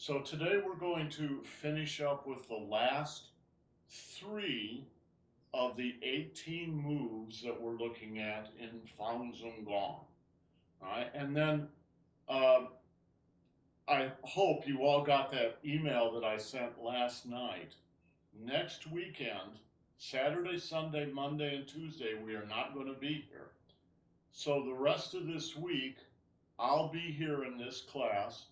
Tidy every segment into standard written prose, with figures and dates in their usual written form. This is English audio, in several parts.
So today we're going to finish up with the last three of the 18 moves that we're looking at in FANG Gong. All right, and then uh, I hope you all got that email that I sent last night. Next weekend, Saturday, Sunday, Monday, and Tuesday, we are not going to be here. So the rest of this week, I'll be here in this class.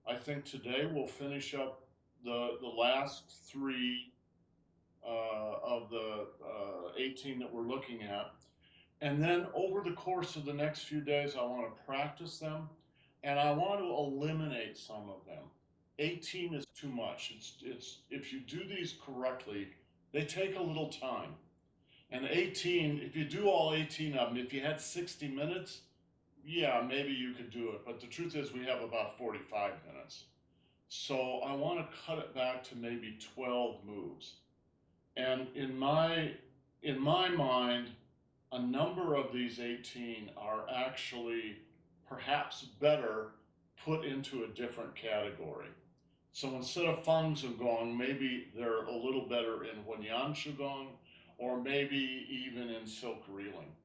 I think today we'll finish up the last three of the 18 that we're looking at. And then over the course of the next few days, I want to practice them and I want to eliminate some of them. 18 is too much. It's if you do these correctly, they take a little time. And 18, if you do all 18 of them, if you had 60 minutes, yeah, maybe you could do it. But the truth is we have about 45 minutes. So I want to cut it back to maybe 12 moves. And in my mind, a number of these 18 are actually perhaps better put into a different category. So instead of FANG Qigong, maybe they're a little better in Huanyan Qigong, or maybe even in silk reeling.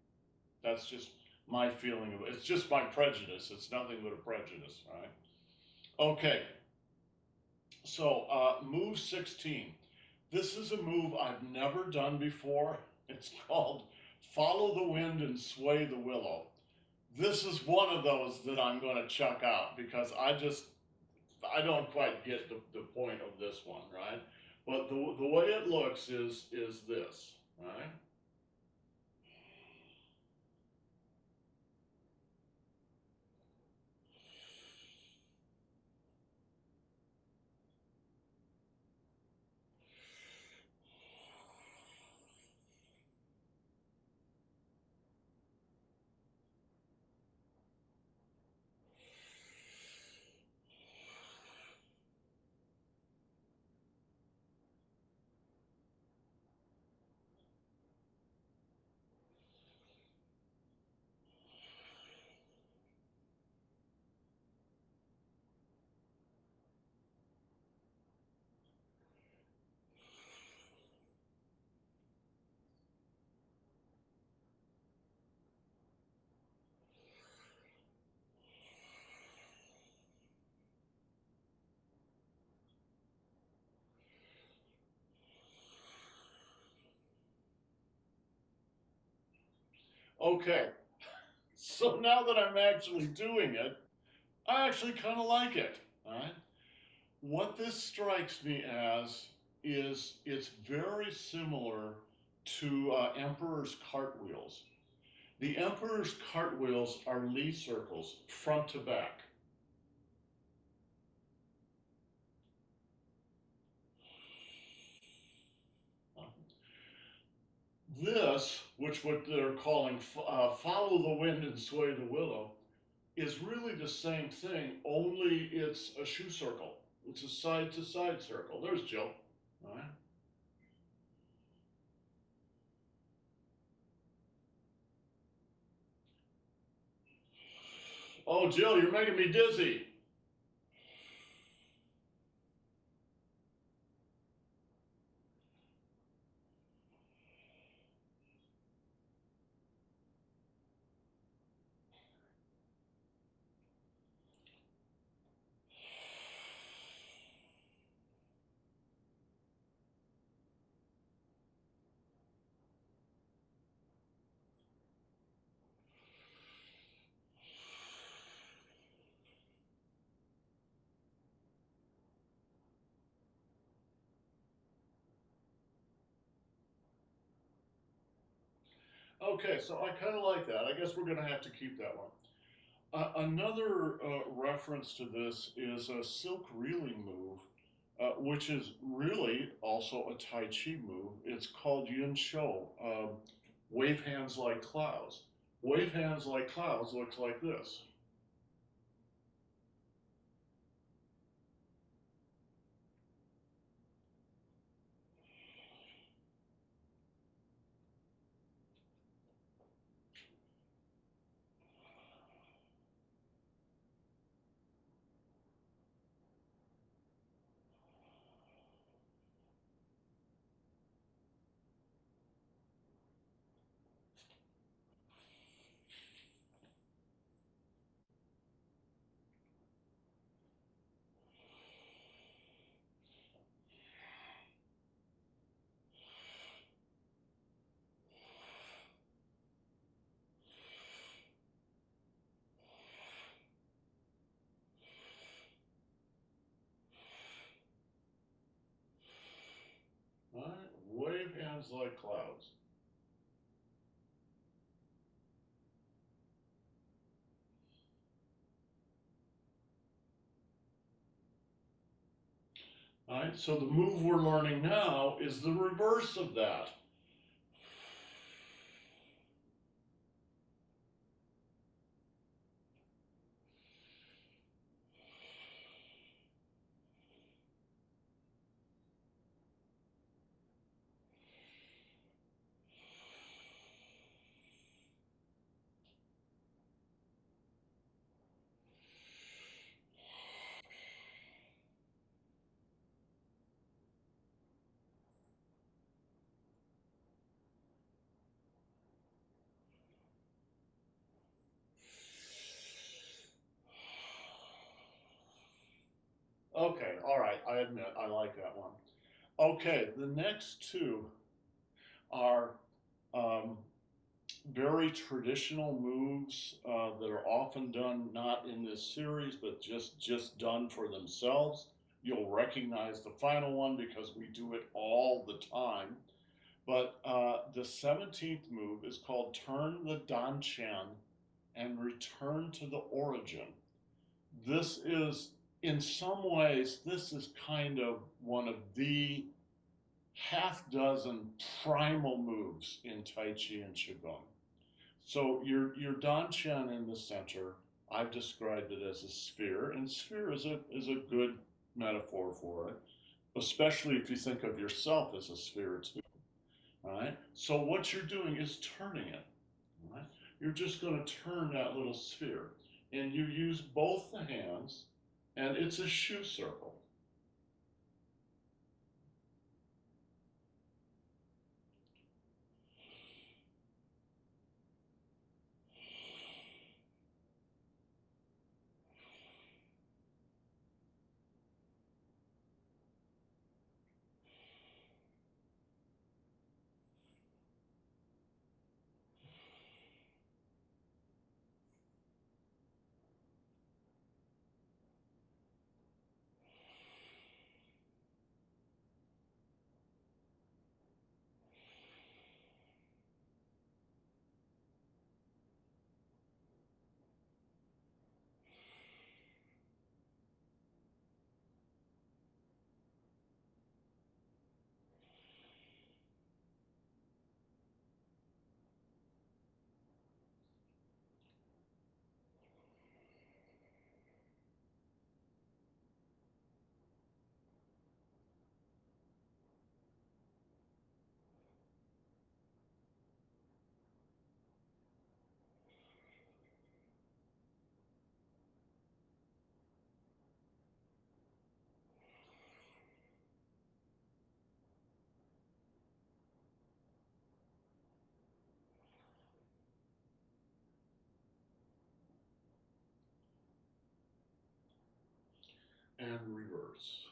That's just my feeling of it. It's just my prejudice. It's nothing but a prejudice, right? Okay, so move 16. This is a move I've never done before. It's called Follow the Wind and Sway the Willow. This is one of those that I'm going to chuck out because I don't quite get the point of this one, right? But the way it looks is this, right? Okay, so now that I'm actually doing it, I actually kind of like it, right? What this strikes me as is it's very similar to Emperor's cartwheels. The Emperor's cartwheels are Lee circles, front to back. This, which what they're calling follow the wind and sway the willow, is really the same thing, only it's a shoe circle. It's a side to side circle. There's Jill. All right. Oh, Jill, you're making me dizzy. Okay, so I kind of like that. I guess we're going to have to keep that one. Another reference to this is a silk reeling move, which is really also a Tai Chi move. It's called Yin Shou, wave hands like clouds. Wave hands like clouds looks like this. hands like clouds. All right, so the move we're learning now is the reverse of that. Okay, all right, I admit I like that one. Okay, the next two are um, very traditional moves that are often done not in this series, but just done for themselves. You'll recognize the final one because we do it all the time. But the 17th move is called Turn the Danchan and Return to the Origin. This is, in some ways, this is kind of one of the half dozen primal moves in Tai Chi and Qigong. So your Danchan in the center, I've described it as a sphere, and sphere is a good metaphor for it, especially if you think of yourself as a sphere too. All right. So what you're doing is turning it. All right. You're just going to turn that little sphere, and you use both the hands, and it's a shoe circle. And reverse.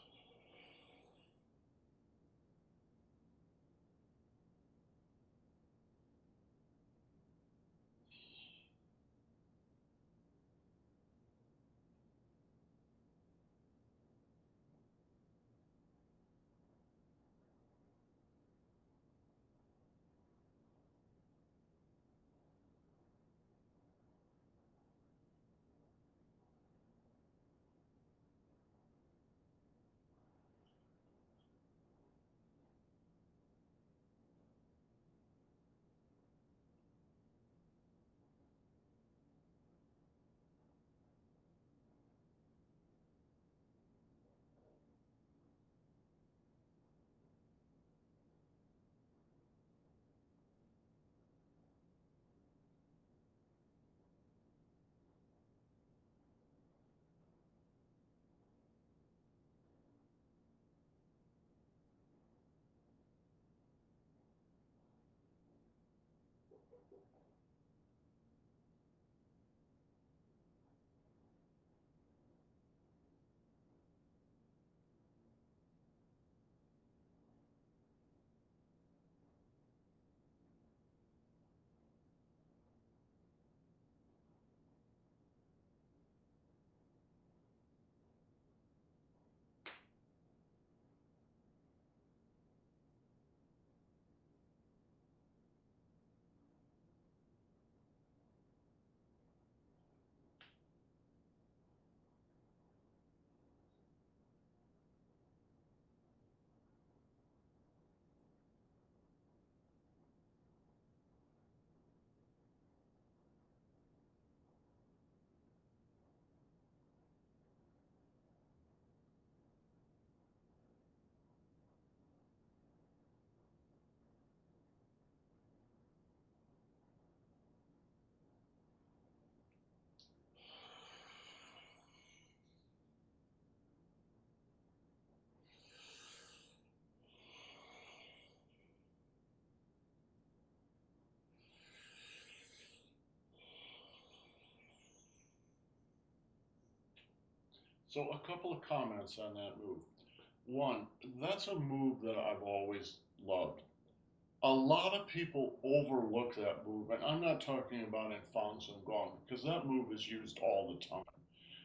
So a couple of comments on that move. One, that's a move that I've always loved. A lot of people overlook that move, and I'm not talking about in Fangs and Gong because that move is used all the time.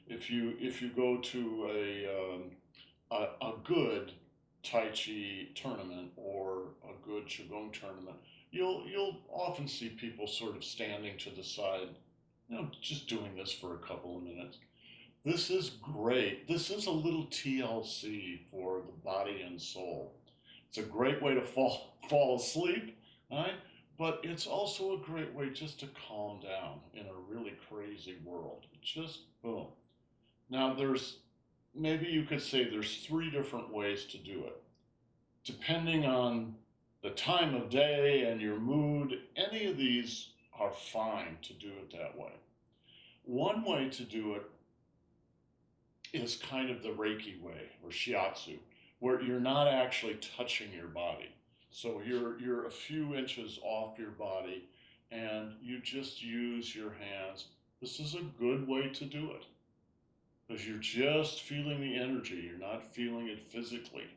If you go to a good Tai Chi tournament or a good Qigong tournament, you'll often see people sort of standing to the side, just doing this for a couple of minutes. This is great. This is a little TLC for the body and soul. It's a great way to fall asleep, right? But it's also a great way just to calm down in a really crazy world. Just boom. Now maybe you could say there's three different ways to do it. Depending on the time of day and your mood, any of these are fine to do it that way. One way to do it is kind of the Reiki way or shiatsu, where you're not actually touching your body. So you're a few inches off your body and you just use your hands. This is a good way to do it because you're just feeling the energy. You're not feeling it physically.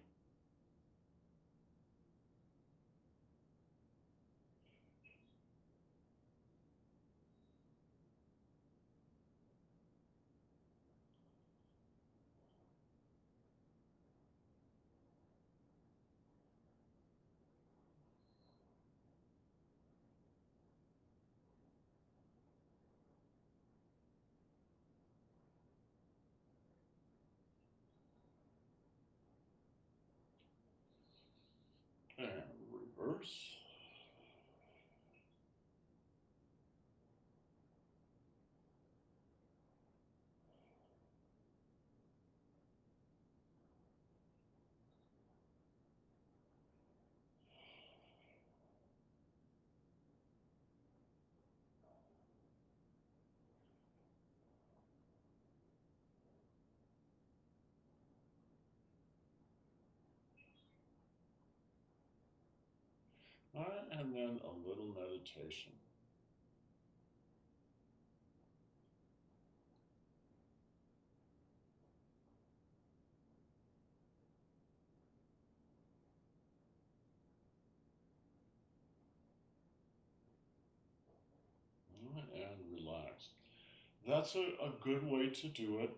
And reverse. All right, and then a little meditation. All right, and relax. That's a good way to do it.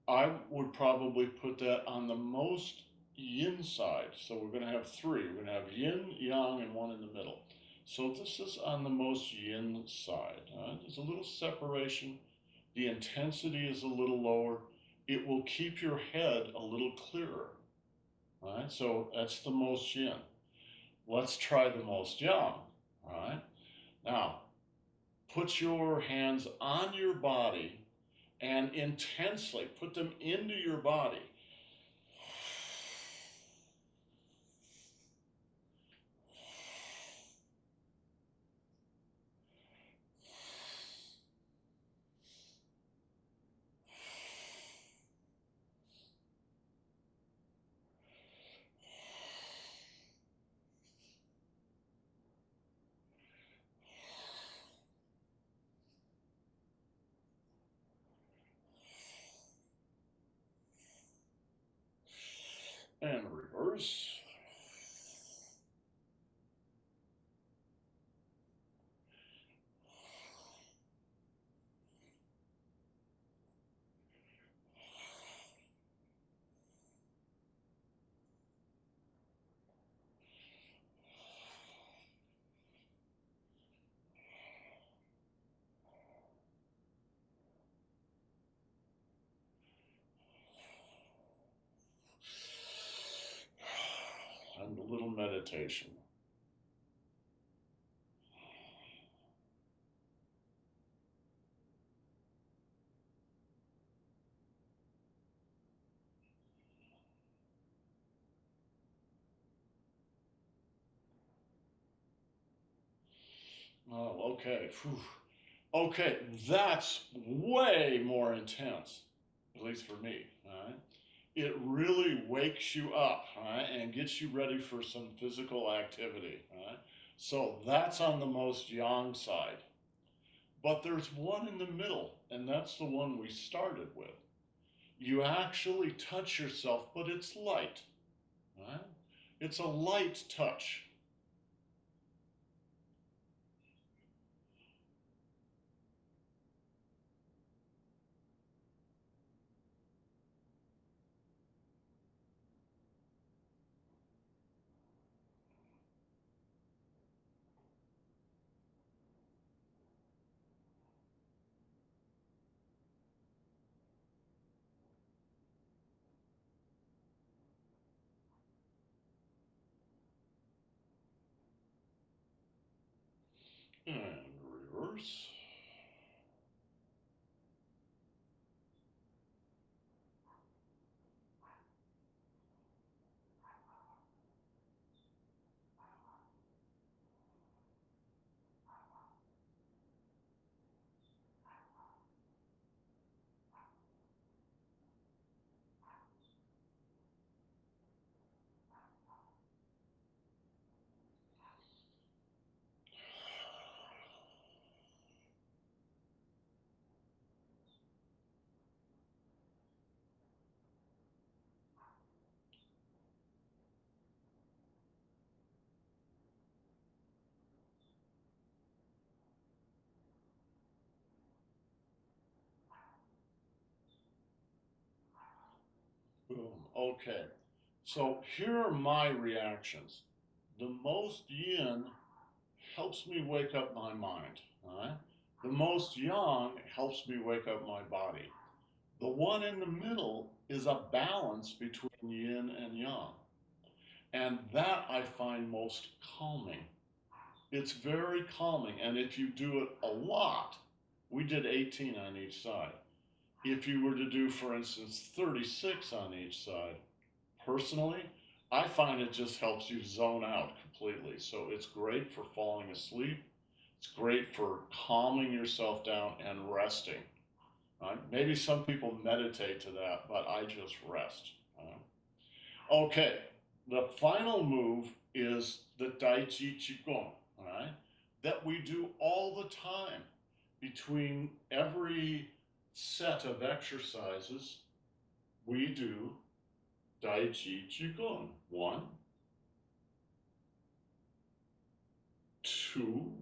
I would probably put that on the most yin side. So we're going to have three. We're going to have yin, yang, and one in the middle. So this is on the most yin side. There's a little separation. The intensity is a little lower. It will keep your head a little clearer. All right, so that's the most yin. Let's try the most yang. All right, now put your hands on your body and intensely put them into your body. And reverse. And a little meditation. Oh, okay. Whew. Okay, that's way more intense, at least for me. All right, it really wakes you up, all right, and gets you ready for some physical activity. All right, so that's on the most yang side. But there's one in the middle, and that's the one we started with. you actually touch yourself, but it's light, right? It's a light touch. And reverse. Boom. Okay. So here are my reactions. The most yin helps me wake up my mind. All right. The most yang helps me wake up my body. The one in the middle is a balance between yin and yang. And that I find most calming. It's very calming. And if you do it a lot, we did 18 on each side. If you were to do, for instance, 36 on each side, personally, I find it just helps you zone out completely. So it's great for falling asleep. It's great for calming yourself down and resting. Maybe some people meditate to that, but I just rest. Okay, the final move is the Tai Chi Qigong, all right, that we do all the time between every set of exercises. We do Tai Chi Qigong. 1, 2,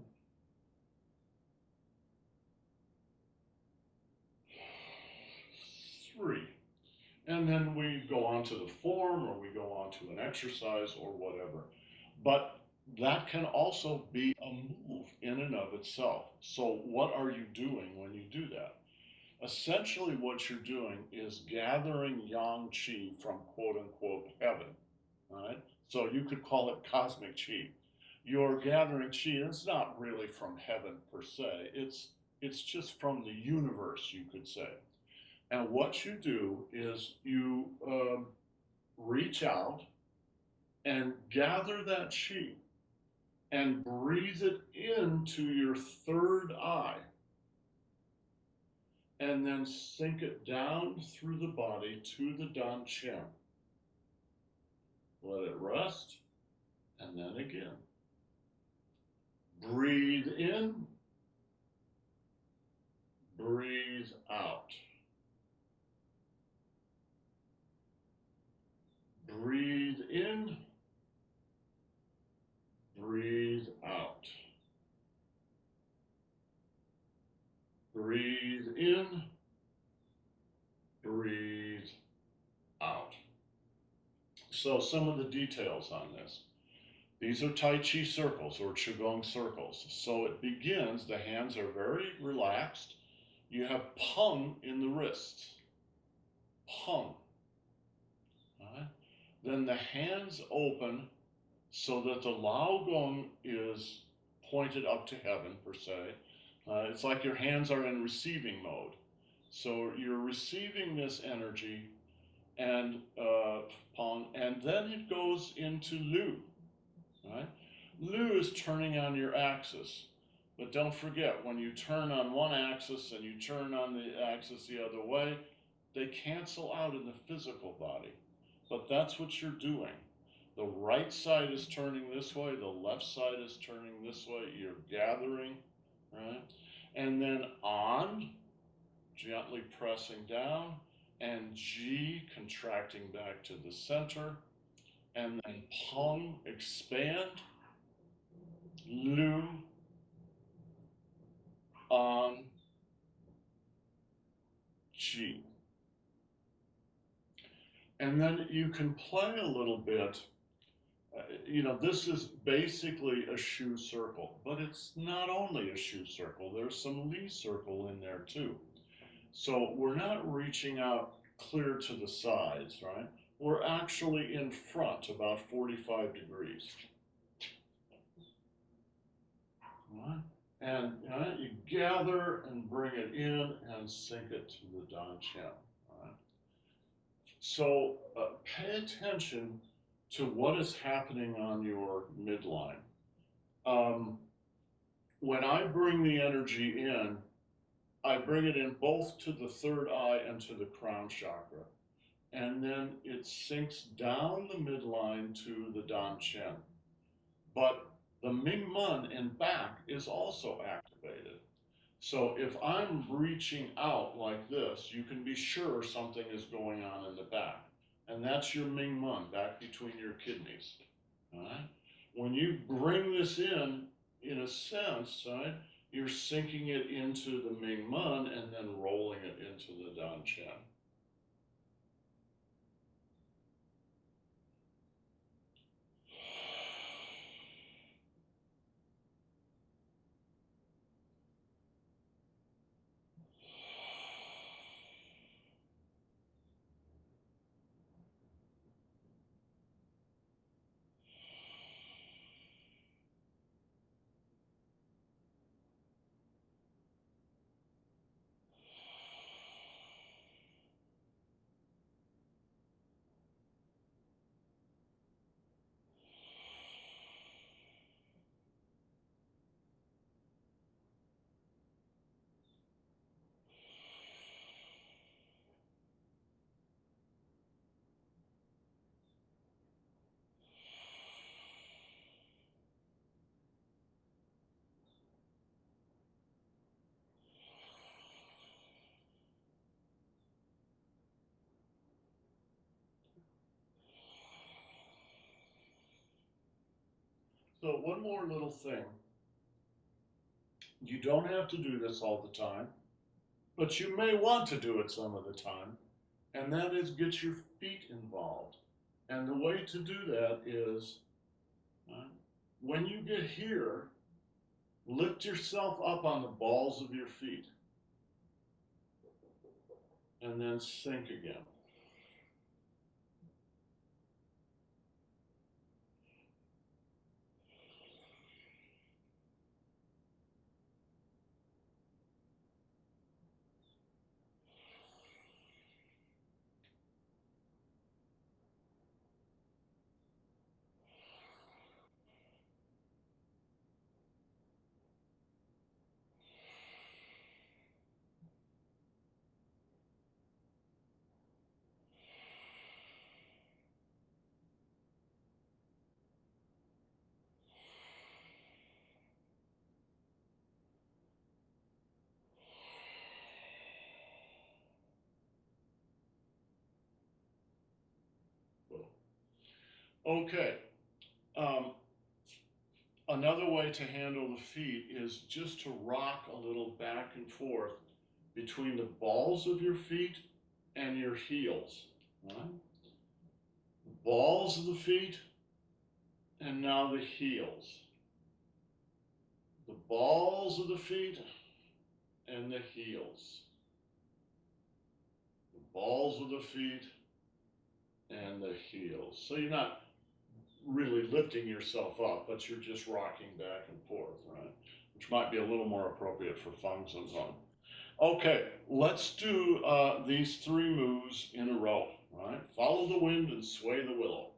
3. And then we go on to the form or we go on to an exercise or whatever. But that can also be a move in and of itself. So, what are you doing when you do that? Essentially, what you're doing is gathering yang qi from quote unquote heaven. All right? So, you could call it cosmic qi. You're gathering qi, and it's not really from heaven per se, it's just from the universe, you could say. And what you do is you reach out and gather that qi and breathe it into your third eye and then sink it down through the body to the Dan Chen. Let it rest and then again. Breathe in, breathe out. Breathe in, breathe out. Breathe in, breathe out. So some of the details on this. These are Tai Chi circles or Qigong circles. So it begins, the hands are very relaxed. You have Peng in the wrists. Peng. Right? Then the hands open so that the Lao Gong is pointed up to heaven, per se. It's like your hands are in receiving mode. So you're receiving this energy and Peng, and then it goes into Lu. Right? Lu is turning on your axis. But don't forget, when you turn on one axis and you turn on the axis the other way, they cancel out in the physical body. But that's what you're doing. The right side is turning this way, the left side is turning this way. You're gathering, right? And then on, gently pressing down, and G contracting back to the center, and then Pung, expand, Lu, on, G. And then you can play a little bit. This is basically a shu circle, but it's not only a shu circle. There's some li circle in there too. So we're not reaching out clear to the sides, right? We're actually in front about 45 degrees. Right? And you gather and bring it in and sink it to the Dan Chen. Right? So pay attention to what is happening on your midline. When I bring the energy in, I bring it in both to the third eye and to the crown chakra. And then it sinks down the midline to the Dan Chen. But the Ming Men in back is also activated. So if I'm reaching out like this, you can be sure something is going on in the back. And that's your Ming Men, back between your kidneys. All right? When you bring this in a sense, right, you're sinking it into the Ming Men and then rolling it into the Dan Chen. So one more little thing. You don't have to do this all the time, but you may want to do it some of the time, and that is get your feet involved. And the way to do that is when you get here, lift yourself up on the balls of your feet and then sink again. Okay. Another way to handle the feet is just to rock a little back and forth between the balls of your feet and your heels. Right? Balls of the feet, and now the heels. The balls of the feet and the heels. The balls of the feet and the heels. So you're not really lifting yourself up, but you're just rocking back and forth, right? Which might be a little more appropriate for Feng Zhong Gong. Okay, let's do these three moves in a row, right? Follow the wind and sway the willow.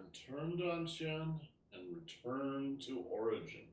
Return Dantian and return to origin.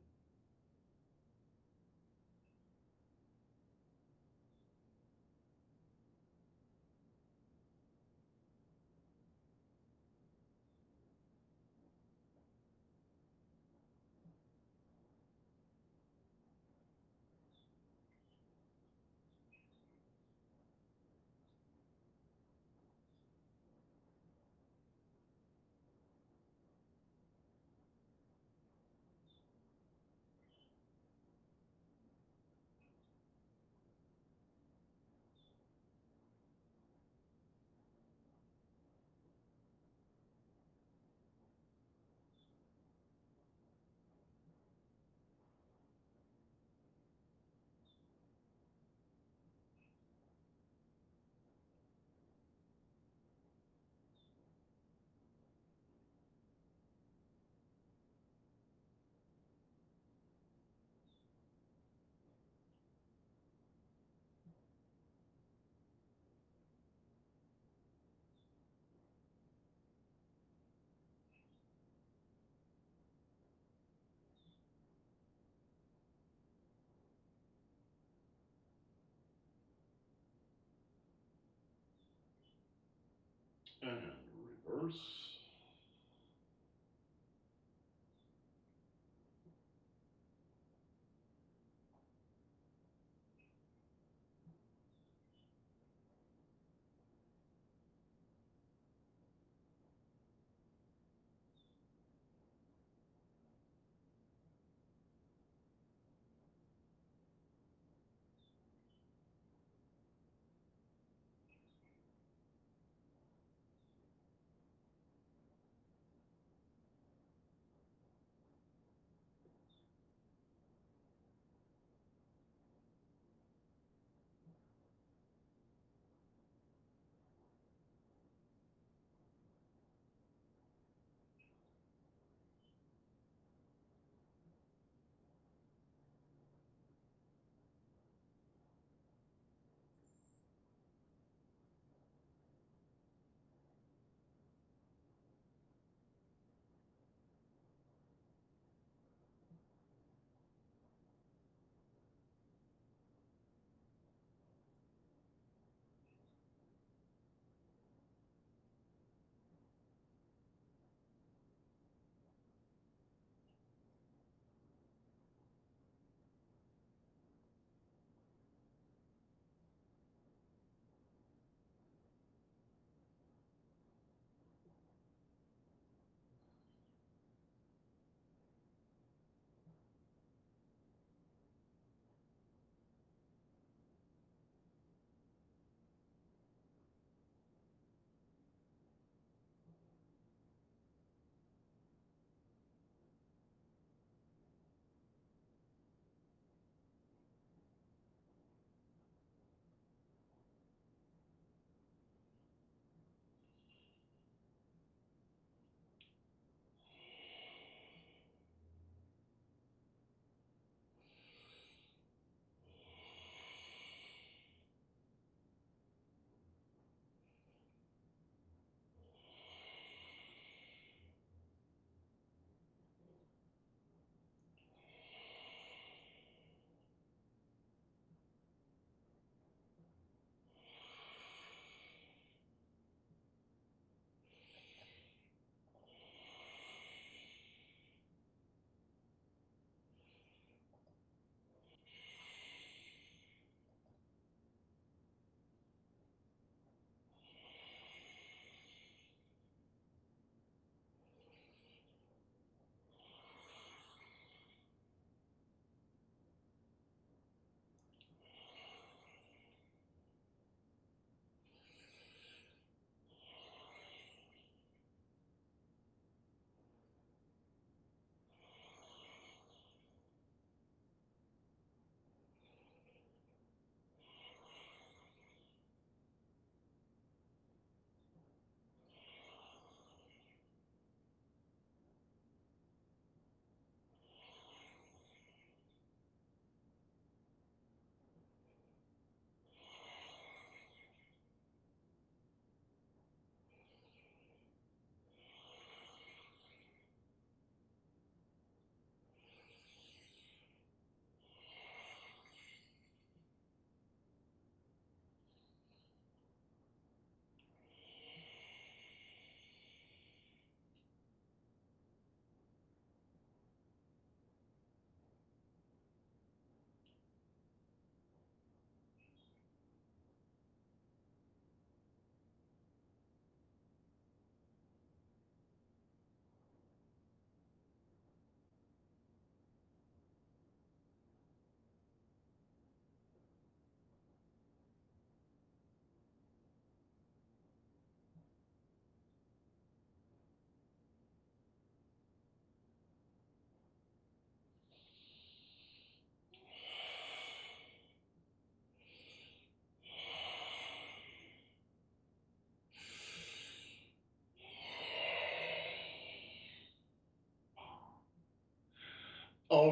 And reverse.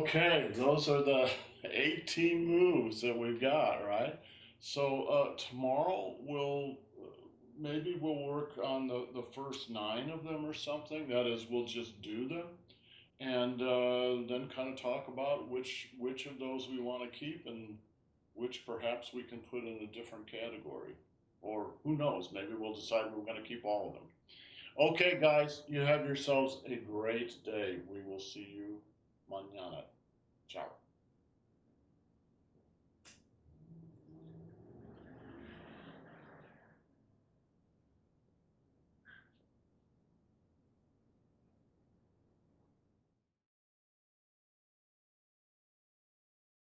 Okay, those are the 18 moves that we've got, right? So tomorrow maybe we'll work on the first 9 of them or something. That is, we'll just do them and then kind of talk about which of those we want to keep and which perhaps we can put in a different category. Or who knows, maybe we'll decide we're going to keep all of them. Okay, guys, you have yourselves a great day. We will see you mañana. Ciao.